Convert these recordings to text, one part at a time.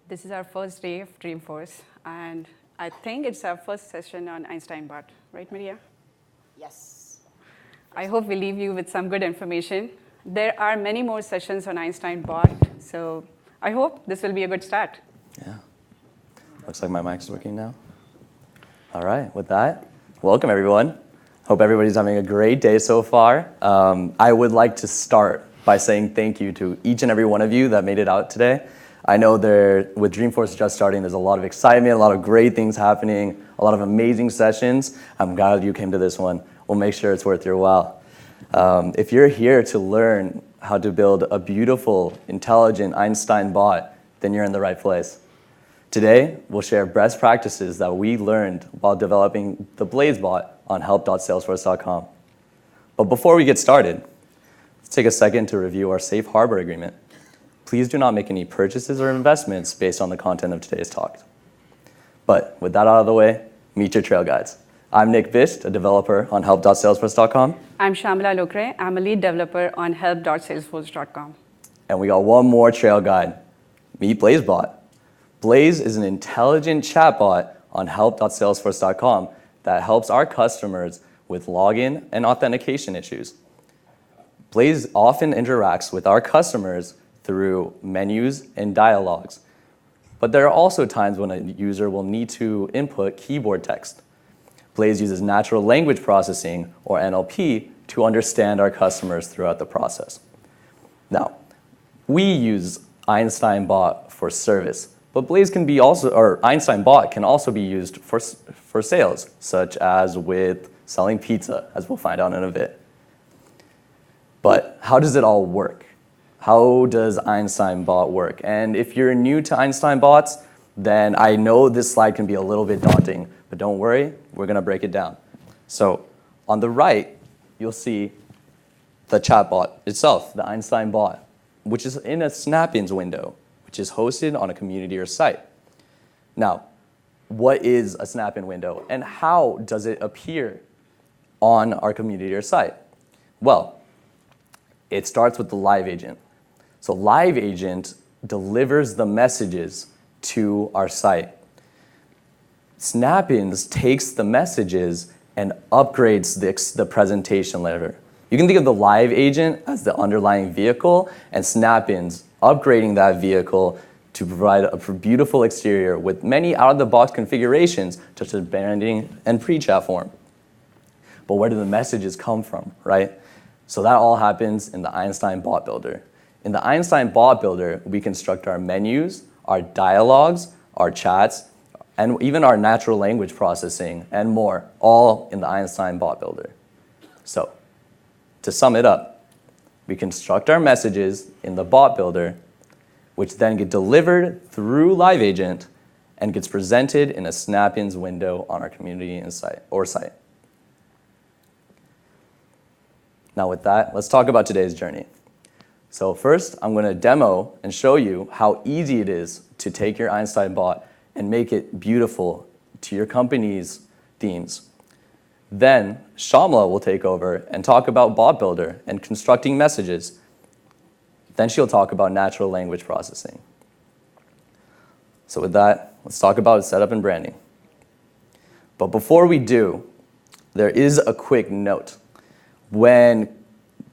This is our first day of Dreamforce, and I think it's our first session on Einstein Bot, right, Maria? Yes. I hope we leave you with some good information. There are many more sessions on Einstein Bot, so I hope this will be a good start. Yeah. Looks like my mic's working now. All right, with that, welcome everyone. Hope everybody's having a great day so far. I would like to start by saying thank you to each and every one of you that made it out today. I know with Dreamforce just starting, there's a lot of excitement, a lot of great things happening, a lot of amazing sessions. I'm glad you came to this one. We'll make sure it's worth your while. If you're here to learn how to build a beautiful, intelligent Einstein bot, then you're in the right place. Today, we'll share best practices that we learned while developing the Blaze bot on help.salesforce.com. But before we get started, let's take a second to review our safe harbor agreement. Please do not make any purchases or investments based on the content of today's talk. But with that out of the way, meet your trail guides. I'm Nick Bisht, a developer on help.salesforce.com. I'm Shamala Lokre. I'm a lead developer on help.salesforce.com. And we got one more trail guide. Meet BlazeBot. Blaze is an intelligent chatbot on help.salesforce.com that helps our customers with login and authentication issues. Blaze often interacts with our customers through menus and dialogues. But there are also times when a user will need to input keyboard text. Blaze uses natural language processing, or NLP, to understand our customers throughout the process. Now, we use Einstein Bot for service, but Blaze can be also, or Einstein Bot can also be used for sales, such as with selling pizza, as we'll find out in a bit. But how does it all work? How does Einstein Bot work? And if you're new to Einstein Bots, then I know this slide can be a little bit daunting, but don't worry, we're gonna break it down. So on the right, you'll see the chatbot itself, the Einstein Bot, which is in a snap-ins window, which is hosted on a community or site. Now, what is a snap-in window and how does it appear on our community or site? Well, it starts with the live agent. So live agent delivers the messages to our site. Snap-ins takes the messages and upgrades the presentation layer. You can think of the live agent as the underlying vehicle and Snap-ins upgrading that vehicle to provide a beautiful exterior with many out-of-the-box configurations such as branding and pre-chat form. But where do the messages come from, right? So that all happens in the Einstein Bot Builder. In the Einstein Bot Builder, we construct our menus, our dialogues, our chats, and even our natural language processing and more, all in the Einstein Bot Builder. So, to sum it up, we construct our messages in the Bot Builder, which then get delivered through Live Agent and gets presented in a snap-ins window on our community and site. Now with that, let's talk about today's journey. So first, I'm going to demo and show you how easy it is to take your Einstein Bot and make it beautiful to your company's themes. Then, Shamla will take over and talk about Bot Builder and constructing messages. Then she'll talk about natural language processing. So with that, let's talk about setup and branding. But before we do, there is a quick note. When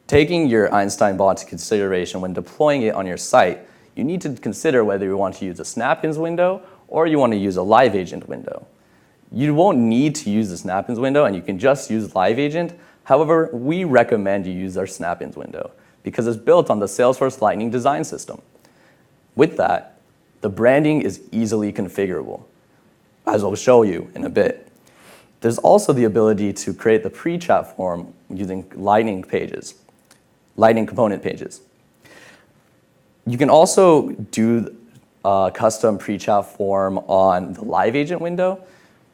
taking your Einstein Bot into consideration when deploying it on your site, you need to consider whether you want to use a snap-ins window or you want to use a live agent window. You won't need to use the snap-ins window and you can just use live agent. However, we recommend you use our snap-ins window because it's built on the Salesforce Lightning design system. With that, the branding is easily configurable, as I'll show you in a bit. There's also the ability to create the pre-chat form using Lightning component pages. You can also do a custom pre-chat form on the live agent window,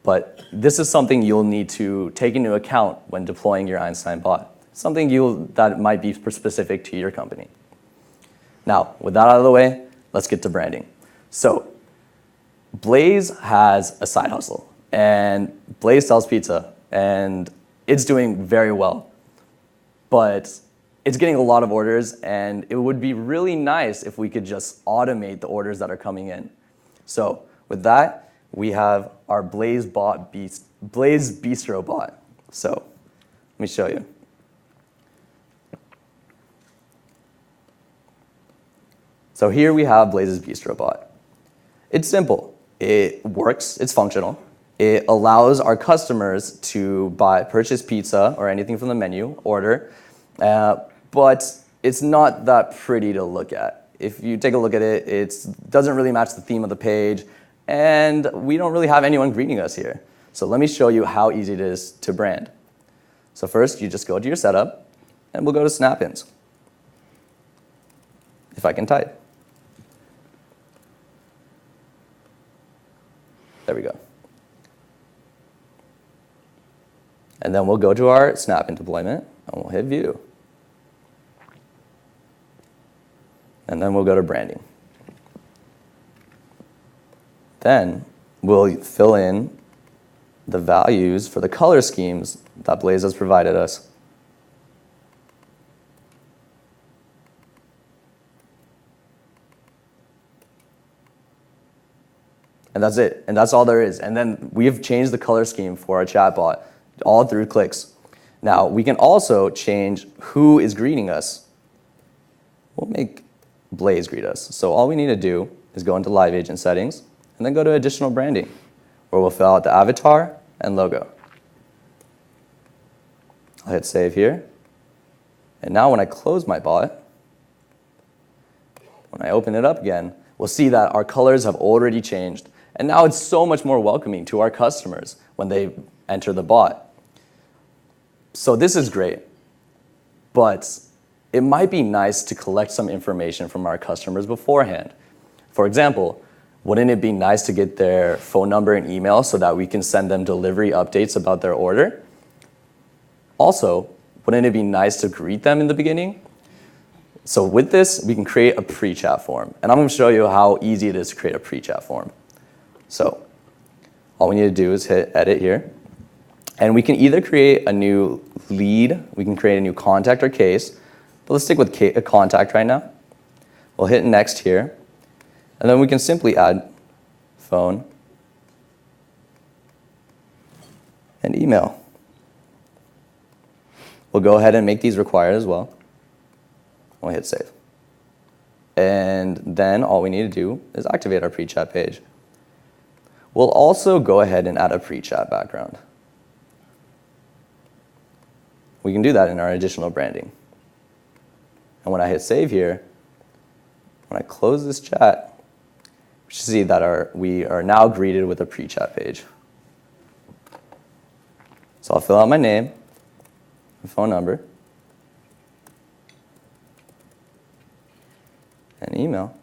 but this is something you'll need to take into account when deploying your Einstein Bot, something that might be specific to your company. Now, with that out of the way, let's get to branding. So, Blaze has a side hustle, and Blaze sells pizza, and it's doing very well. But it's getting a lot of orders, and it would be really nice if we could just automate the orders that are coming in. So with that, we have our Blaze Bistro bot. So let me show you. So here we have Blaze's Bistro bot. It's simple. It works. It's functional. It allows our customers to purchase pizza or anything from the menu, order, but it's not that pretty to look at. If you take a look at it, it doesn't really match the theme of the page, and we don't really have anyone greeting us here. So let me show you how easy it is to brand. So first, you just go to your setup, and we'll go to snap-ins, if I can type. There we go. And then we'll go to our snap-in deployment, and we'll hit View. And then we'll go to Branding. Then we'll fill in the values for the color schemes that Blaze has provided us. And that's it. And that's all there is. And then we have changed the color scheme for our chatbot all through clicks. Now, we can also change who is greeting us. We'll make Blaze greet us. So all we need to do is go into Live Agent Settings and then go to Additional Branding, where we'll fill out the avatar and logo. I'll hit Save here. And now when I close my bot, when I open it up again, we'll see that our colors have already changed. And now it's so much more welcoming to our customers when they enter the bot. So this is great, but it might be nice to collect some information from our customers beforehand. For example, wouldn't it be nice to get their phone number and email so that we can send them delivery updates about their order? Also, wouldn't it be nice to greet them in the beginning? So with this, we can create a pre-chat form. And I'm going to show you how easy it is to create a pre-chat form. So all we need to do is hit Edit here. And we can either create a new lead, we can create a new contact or case, but let's stick with a contact right now. We'll hit Next here. And then we can simply add phone and email. We'll go ahead and make these required as well. We'll hit Save. And then all we need to do is activate our pre-chat page. We'll also go ahead and add a pre-chat background. We can do that in our additional branding. And when I hit Save here, when I close this chat, we should see that we are now greeted with a pre-chat page. So I'll fill out my name, my phone number, and email.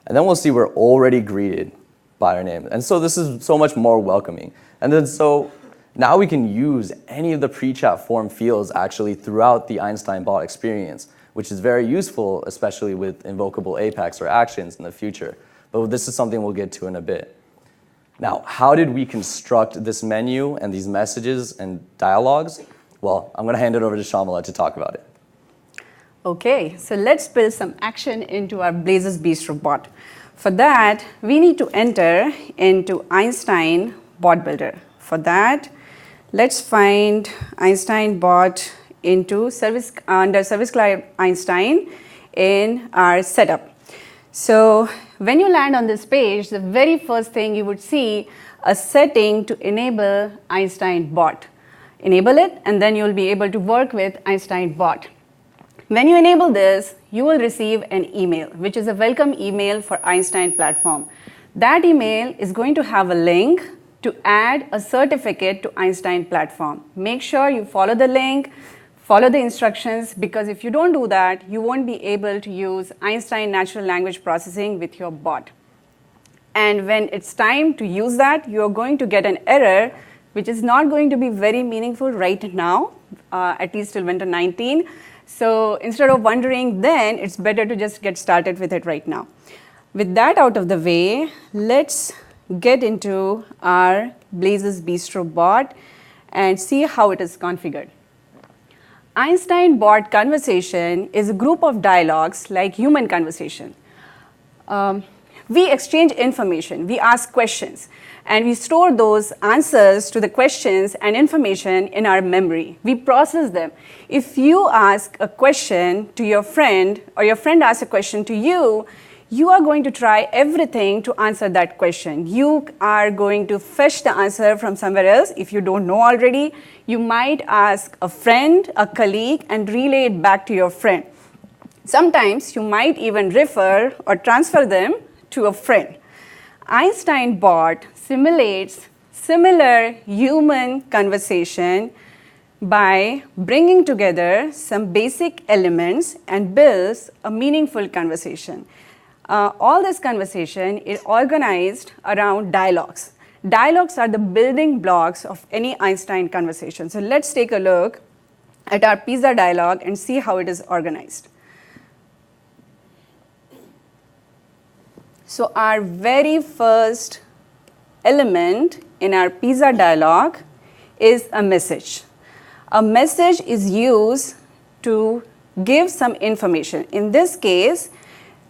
And then we'll see we're already greeted by our name. And so this is so much more welcoming. And then so now we can use any of the pre-chat form fields actually throughout the Einstein Bot experience, which is very useful, especially with invocable apex or actions in the future. But this is something we'll get to in a bit. Now, how did we construct this menu and these messages and dialogues? Well, I'm going to hand it over to Shamala to talk about it. Okay, so let's build some action into our Blaze's Bistro bot. For that, we need to enter into Einstein Bot Builder. For that, let's find Einstein Bot under Service Client Einstein in our setup. So when you land on this page, the very first thing you would see a setting to enable Einstein Bot. Enable it, and then you'll be able to work with Einstein Bot. When you enable this, you will receive an email, which is a welcome email for Einstein platform. That email is going to have a link to add a certificate to Einstein platform. Make sure you follow the link, follow the instructions, because if you don't do that, you won't be able to use Einstein natural language processing with your bot. And when it's time to use that, you're going to get an error, which is not going to be very meaningful right now, at least till winter 19. So instead of wondering then, it's better to just get started with it right now. With that out of the way, let's get into our Blaze's Bistro bot and see how it is configured. Einstein Bot conversation is a group of dialogues like human conversation. We exchange information, we ask questions, and we store those answers to the questions and information in our memory. We process them. If you ask a question to your friend, or your friend asks a question to you, you are going to try everything to answer that question. You are going to fetch the answer from somewhere else. If you don't know already, you might ask a friend, a colleague, and relay it back to your friend. Sometimes you might even refer or transfer them to a friend. Einstein Bot simulates similar human conversation by bringing together some basic elements and builds a meaningful conversation. All this conversation is organized around dialogues. Dialogues are the building blocks of any Einstein conversation. So let's take a look at our pizza dialogue and see how it is organized. So our very first element in our pizza dialogue is a message. A message is used to give some information. In this case,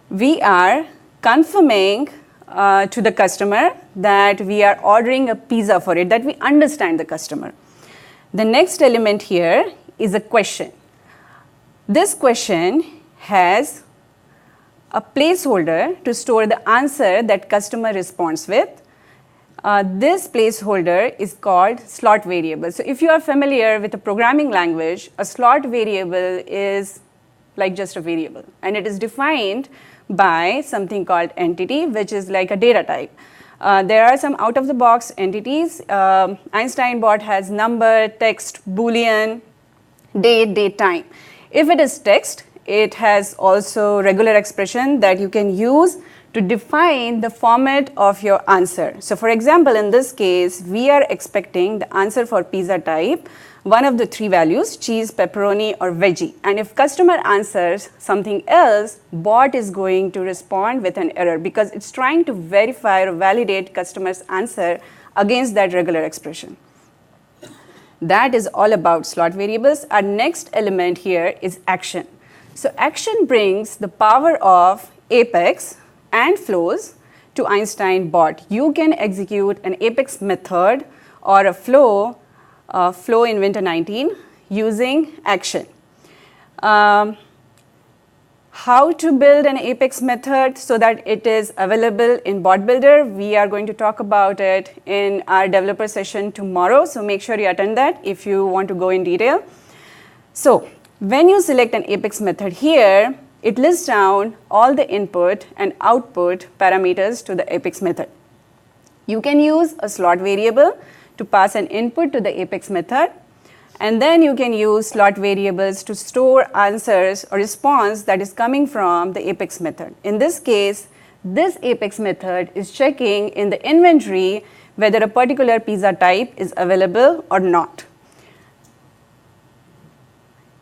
we are confirming to the customer that we are ordering a pizza for it, that we understand the customer. The next element here is a question. This question has a placeholder to store the answer that customer responds with. This placeholder is called slot variable. So if you are familiar with a programming language, a slot variable is like just a variable, and it is defined by something called entity, which is like a data type. There are some out-of-the-box entities. Einstein Bot has number, text, boolean, date, time. If it is text, it has also regular expression that you can use to define the format of your answer. So for example, in this case, we are expecting the answer for pizza type, one of the three values, cheese, pepperoni, or veggie. And if customer answers something else, bot is going to respond with an error because it's trying to verify or validate customer's answer against that regular expression. That is all about slot variables. Our next element here is action. So action brings the power of Apex and flows to Einstein Bot. You can execute an Apex method or a flow in Winter 19 using action. How to build an Apex method so that it is available in Bot Builder, we are going to talk about it in our developer session tomorrow, so make sure you attend that if you want to go in detail. So when you select an Apex method here, it lists down all the input and output parameters to the Apex method. You can use a slot variable to pass an input to the Apex method, and then you can use slot variables to store answers or response that is coming from the Apex method. In this case, this Apex method is checking in the inventory whether a particular pizza type is available or not.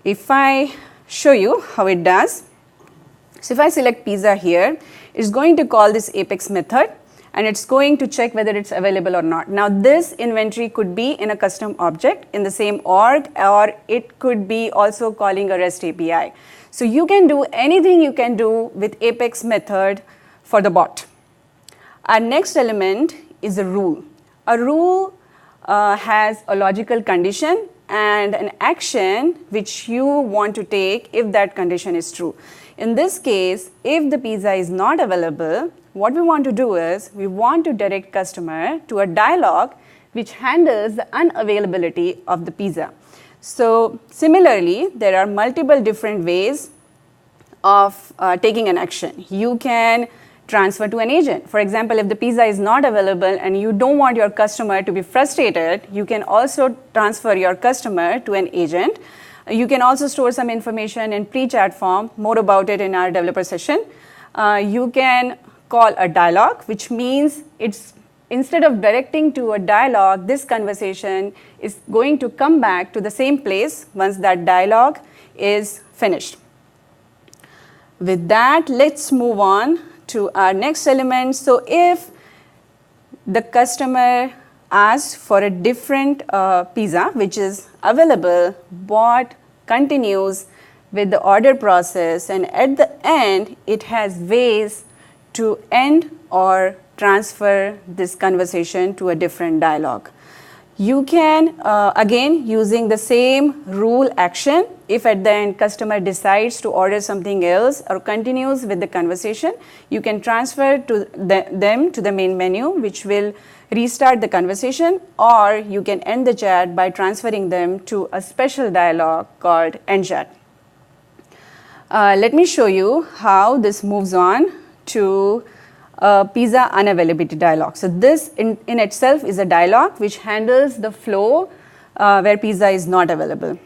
If I show you how it does, so if I select pizza here, it's going to call this Apex method and it's going to check whether it's available or not. Now this inventory could be in a custom object in the same org, or it could be also calling a REST API. So you can do anything you can do with Apex method for the bot. Our next element is a rule. A rule has a logical condition and an action which you want to take if that condition is true. In this case, if the pizza is not available, what we want to do is we want to direct customer to a dialog which handles the unavailability of the pizza. So similarly, there are multiple different ways of taking an action. You can transfer to an agent. For example, if the pizza is not available and you don't want your customer to be frustrated, you can also transfer your customer to an agent. You can also store some information in pre-chat form, more about it in our developer session. You can call a dialog, which means it's instead of directing to a dialog, this conversation is going to come back to the same place once that dialog is finished. With that, let's move on to our next element. So if the customer asks for a different pizza which is available, bot continues with the order process, and at the end it has ways to end or transfer this conversation to a different dialogue. You can, again, using the same rule action, if at the end customer decides to order something else or continues with the conversation, you can transfer to them to the main menu, which will restart the conversation, or you can end the chat by transferring them to a special dialogue called end chat. Let me show you how this moves on to pizza unavailability dialog. So this in itself is a dialog which handles the flow where pizza is not available.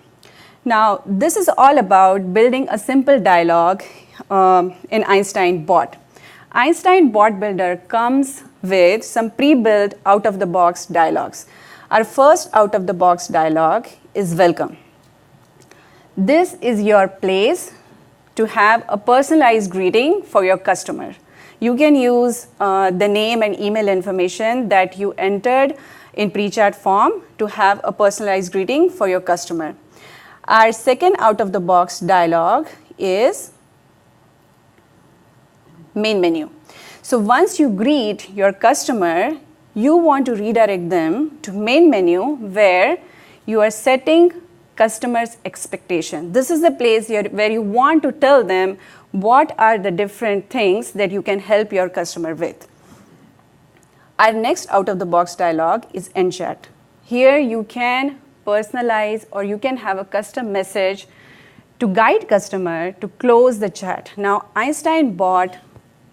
Now this is all about building a simple dialog in Einstein Bot. Einstein Bot Builder comes with some pre-built out-of-the-box dialogues. Our first out-of-the-box dialog is welcome. This is your place to have a personalized greeting for your customer. You can use the name and email information that you entered in pre-chat form to have a personalized greeting for your customer. Our second out-of-the-box dialog is main menu. So once you greet your customer, you want to redirect them to main menu where you are setting customers' expectation. This is the place where you want to tell them what are the different things that you can help your customer with. Our next out-of-the-box dialog is end chat. Here you can personalize or you can have a custom message to guide customer to close the chat. Now Einstein Bot,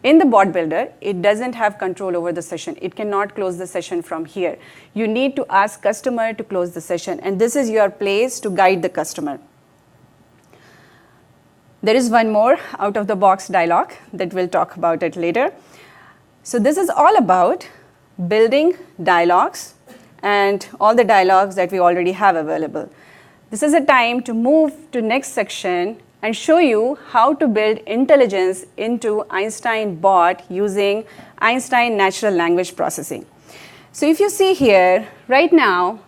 in the bot builder, it doesn't have control over the session. It cannot close the session from here. You need to ask customer to close the session, and this is your place to guide the customer. There is one more out-of-the-box dialog that we'll talk about it later. So this is all about building dialogues and all the dialogues that we already have available. This is a time to move to next section and show you how to build intelligence into Einstein Bot using Einstein natural language processing. So if you see here, right now,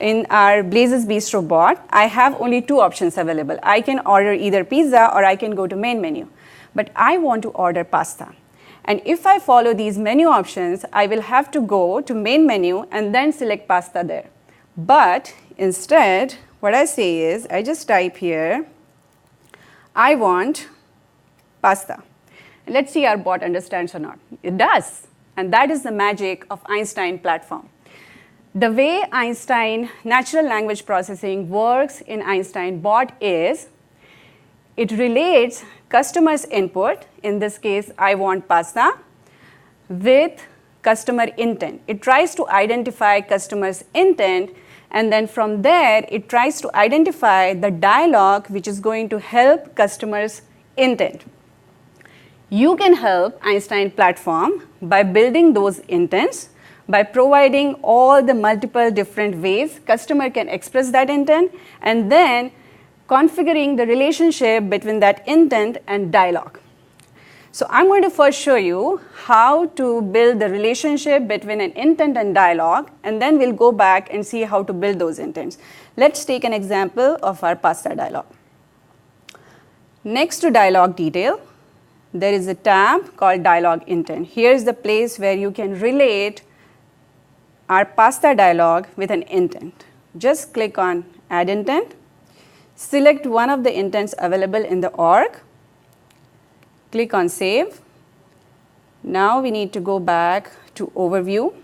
in our Blazes Bistro bot, I have only two options available. I can order either pizza or I can go to main menu. But I want to order pasta. And if I follow these menu options, I will have to go to main menu and then select pasta there. But instead, what I say is, I just type here, I want pasta. And let's see our bot understands or not. It does. And that is the magic of Einstein platform. The way Einstein natural language processing works in Einstein Bot is, it relates customer's input, in this case, I want pasta, with customer intent. It tries to identify customer's intent, and then from there, it tries to identify the dialogue which is going to help customers' intent. You can help Einstein platform by building those intents, by providing all the multiple different ways customer can express that intent, and then configuring the relationship between that intent and dialogue. So I'm going to first show you how to build the relationship between an intent and dialogue, and then we'll go back and see how to build those intents. Let's take an example of our pasta dialogue. Next to dialogue detail, there is a tab called dialogue intent. Here's the place where you can relate our pasta dialogue with an intent. Just click on add intent, select one of the intents available in the org, click on save. Now we need to go back to overview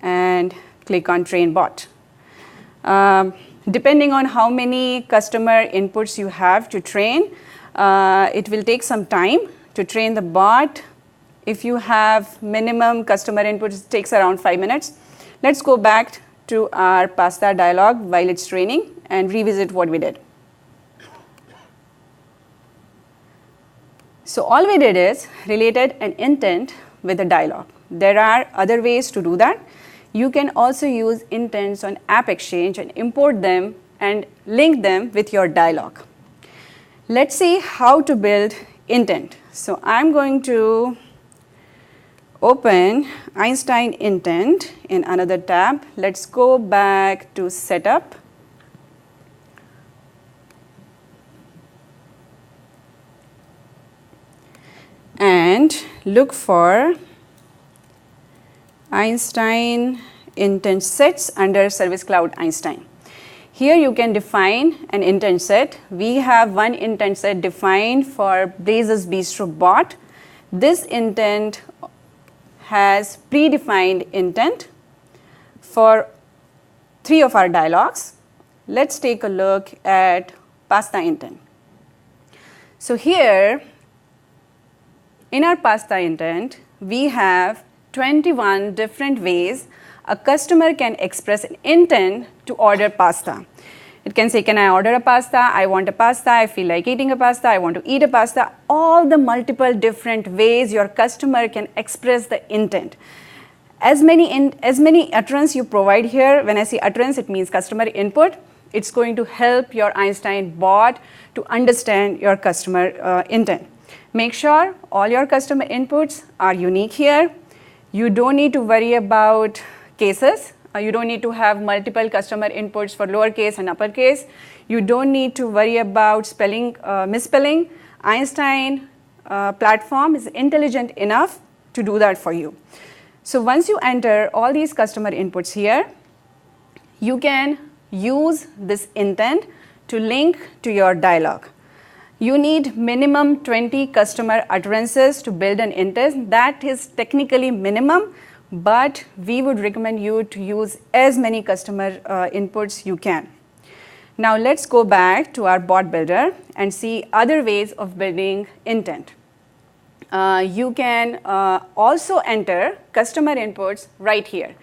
and click on train bot. Depending on how many customer inputs you have to train, it will take some time to train the bot. If you have minimum customer inputs, it takes around 5 minutes. Let's go back to our pasta dialogue while it's training and revisit what we did. So all we did is related an intent with a dialogue. There are other ways to do that. You can also use intents on App Exchange and import them and link them with your dialogue. Let's see how to build intent. So I'm going to open Einstein intent in another tab. Let's go back to setup. And intent, look for Einstein intent sets under Service Cloud Einstein. Here you can define an intent set. We have one intent set defined for Blazes Bistro bot. This intent has predefined intent for 3 of our dialogues. Let's take a look at pasta intent. So here, in our pasta intent, we have 21 different ways a customer can express an intent to order pasta. It can say, can I order a pasta? I want a pasta. I feel like eating a pasta. I want to eat a pasta. All the multiple different ways your customer can express the intent. As many utterance you provide here, when I say utterance, it means customer input. It's going to help your Einstein bot to understand your customer intent. Make sure all your customer inputs are unique here. You don't need to worry about cases. You don't need to have multiple customer inputs for lowercase and uppercase. You don't need to worry about spelling, misspelling. Einstein platform is intelligent enough to do that for you. So once you enter all these customer inputs here, you can use this intent to link to your dialogue. You need minimum 20 customer utterances to build an intent. That is technically minimum, but we would recommend you to use as many customer inputs you can. Now let's go back to our bot builder and see other ways of building intent. You can also enter customer inputs right here.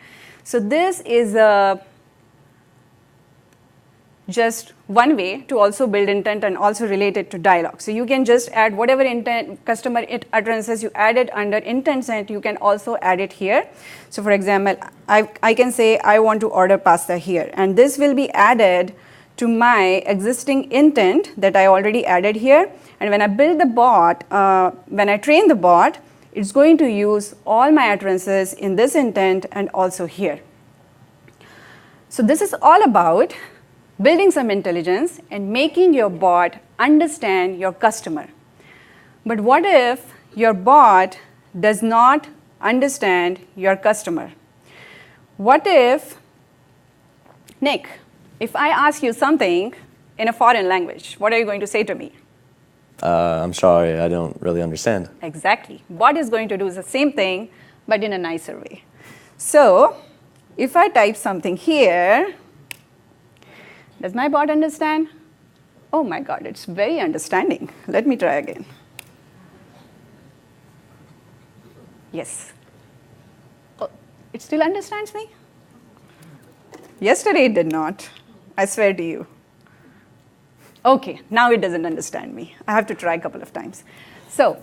So this is just one way to also build intent and also relate it to dialogue. So you can just add whatever intent customer utterances you added under intent set, you can also add it here. So for example, I can say I want to order pasta here, and this will be added to my existing intent that I already added here. And when I build the bot, when I train the bot, it's going to use all my utterances in this intent and also here. So this is all about building some intelligence and making your bot understand your customer. But what if your bot does not understand your customer? What if, Nick, if I ask you something in a foreign language, what are you going to say to me? I'm sorry, I don't really understand. Exactly. Bot is going to do the same thing, but in a nicer way. So if I type something here, does my bot understand? Oh my God, it's very understanding. Let me try again. Yes. Oh, it still understands me? Yesterday it did not. I swear to you. Okay, now it doesn't understand me. I have to try a couple of times. So,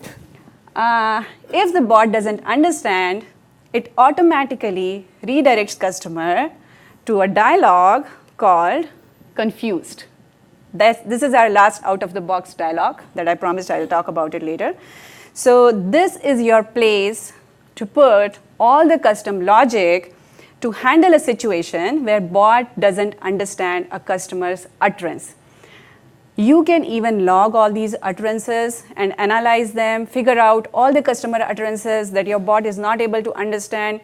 if the bot doesn't understand, it automatically redirects customer to a dialogue called confused. This is our last out-of-the-box dialogue that I promised I'll talk about it later. So this is your place to put all the custom logic to handle a situation where bot doesn't understand a customer's utterance. You can even log all these utterances and analyze them, figure out all the customer utterances that your bot is not able to understand,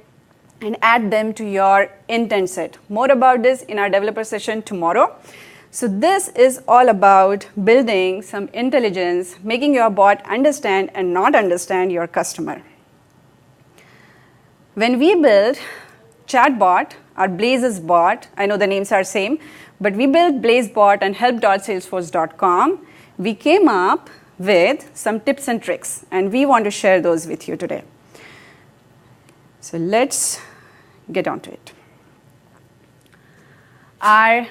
and add them to your intent set. More about this in our developer session tomorrow. So this is all about building some intelligence, making your bot understand and not understand your customer. When we built chatbot or Blazes bot, I know the names are same, but we built BlazeBot and help.salesforce.com. We came up with some tips and tricks, and we want to share those with you today. So let's get on to it. Our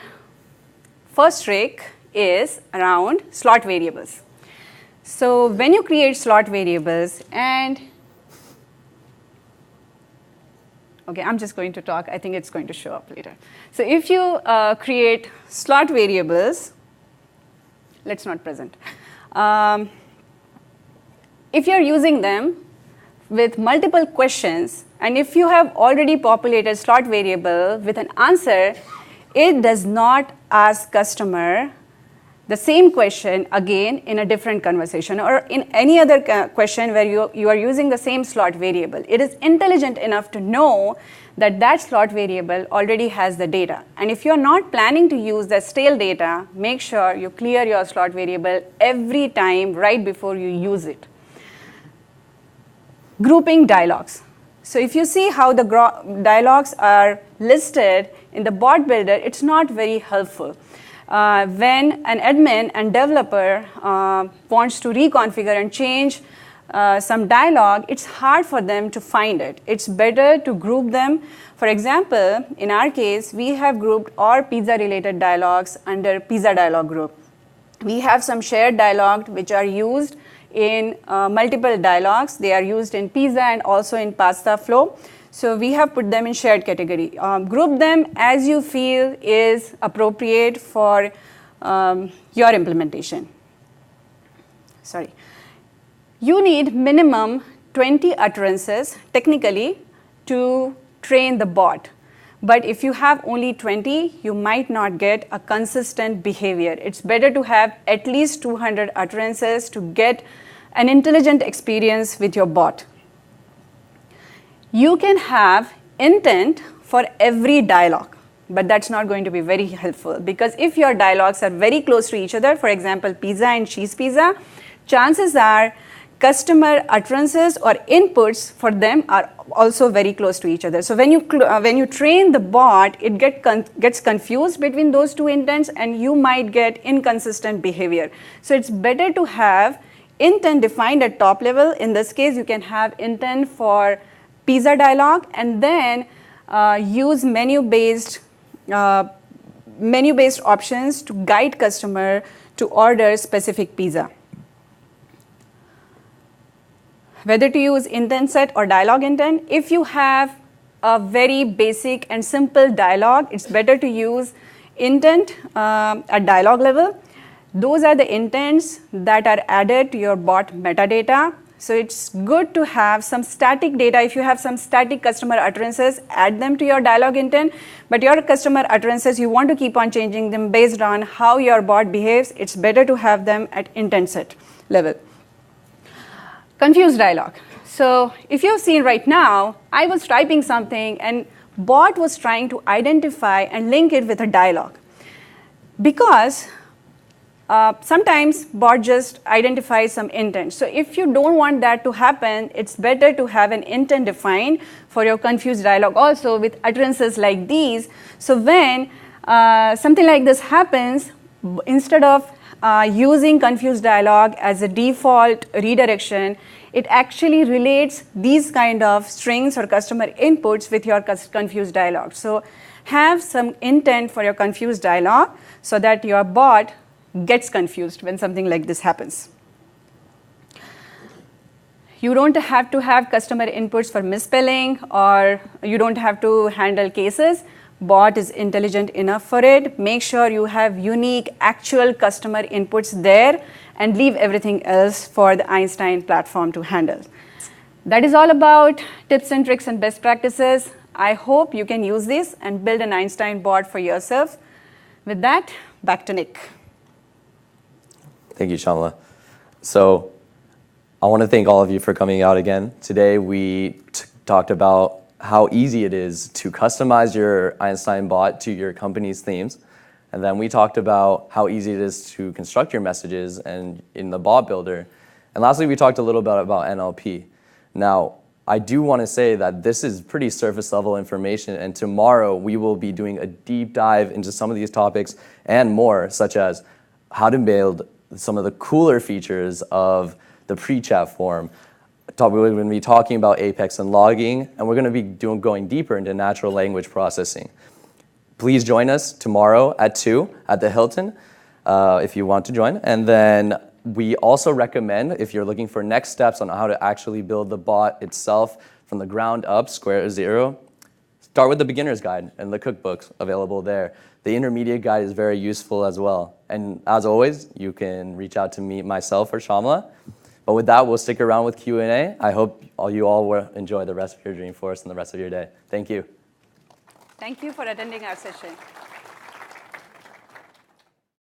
first trick is around slot variables. So when you create slot variables and okay, I'm just going to talk. I think it's going to show up later. So if you create slot variables, let's not present. If you're using them with multiple questions, and if you have already populated slot variable with an answer, it does not ask customer the same question again in a different conversation or in any other question where you are using the same slot variable. It is intelligent enough to know that that slot variable already has the data. And if you're not planning to use the stale data, make sure you clear your slot variable every time right before you use it. Grouping dialogues. So if you see how the dialogues are listed in the bot builder, it's not very helpful. When an admin and developer wants to reconfigure and change some dialogue, it's hard for them to find it. It's better to group them. For example, in our case, we have grouped all pizza-related dialogues under pizza dialogue group. We have some shared dialogue which are used in multiple dialogues. They are used in pizza and also in pasta flow. So we have put them in shared category. Group them as you feel is appropriate for your implementation. Sorry. You need minimum 20 utterances technically to train the bot. But if you have only 20, you might not get a consistent behavior. It's better to have at least 200 utterances to get an intelligent experience with your bot. You can have intent for every dialogue, but that's not going to be very helpful because if your dialogues are very close to each other, for example, pizza and cheese pizza, chances are customer utterances or inputs for them are also very close to each other. So when you train the bot, it gets confused between those two intents and you might get inconsistent behavior. So it's better to have intent defined at top level. In this case, you can have intent for pizza dialogue and then use menu-based options to guide customer to order specific pizza. Whether to use intent set or dialogue intent, if you have a very basic and simple dialogue, it's better to use intent at dialogue level. Those are the intents that are added to your bot metadata. So it's good to have some static data. If you have some static customer utterances, add them to your dialogue intent. But your customer utterances, you want to keep on changing them based on how your bot behaves. It's better to have them at intent set level. Confused dialogue. So if you've seen right now, I was typing something and bot was trying to identify and link it with a dialogue. Because sometimes bot just identifies some intent. So if you don't want that to happen, it's better to have an intent defined for your confused dialogue also with utterances like these. So when something like this happens, instead of using confused dialogue as a default redirection, it actually relates these kind of strings or customer inputs with your confused dialogue. So have some intent for your confused dialogue so that your bot gets confused when something like this happens. You don't have to have customer inputs for misspelling or you don't have to handle cases. Bot is intelligent enough for it. Make sure you have unique actual customer inputs there and leave everything else for the Einstein platform to handle. That is all about tips and tricks and best practices. I hope you can use this and build an Einstein bot for yourself. With that, back to Nick. Thank you, Shamla. So I want to thank all of you for coming out again. Today we talked about how easy it is to customize your Einstein bot to your company's themes. And then we talked about how easy it is to construct your messages and in the bot builder. And lastly, we talked a little bit about NLP. Now, I do want to say that this is pretty surface level information, and tomorrow we will be doing a deep dive into some of these topics and more, such as how to build some of the cooler features of the pre-chat form. We're going to be talking about Apex and logging, and we're going to be going deeper into natural language processing. Please join us tomorrow at 2 at the Hilton if you want to join. And then we also recommend, if you're looking for next steps on how to actually build the bot itself from the ground up, square zero, start with the beginner's guide and the cookbooks available there. The intermediate guide is very useful as well. And as always, you can reach out to me, myself, or Shamla. But with that, we'll stick around with Q&A. I hope you all will enjoy the rest of your Dreamforce and the rest of your day. Thank you. Thank you for attending our session.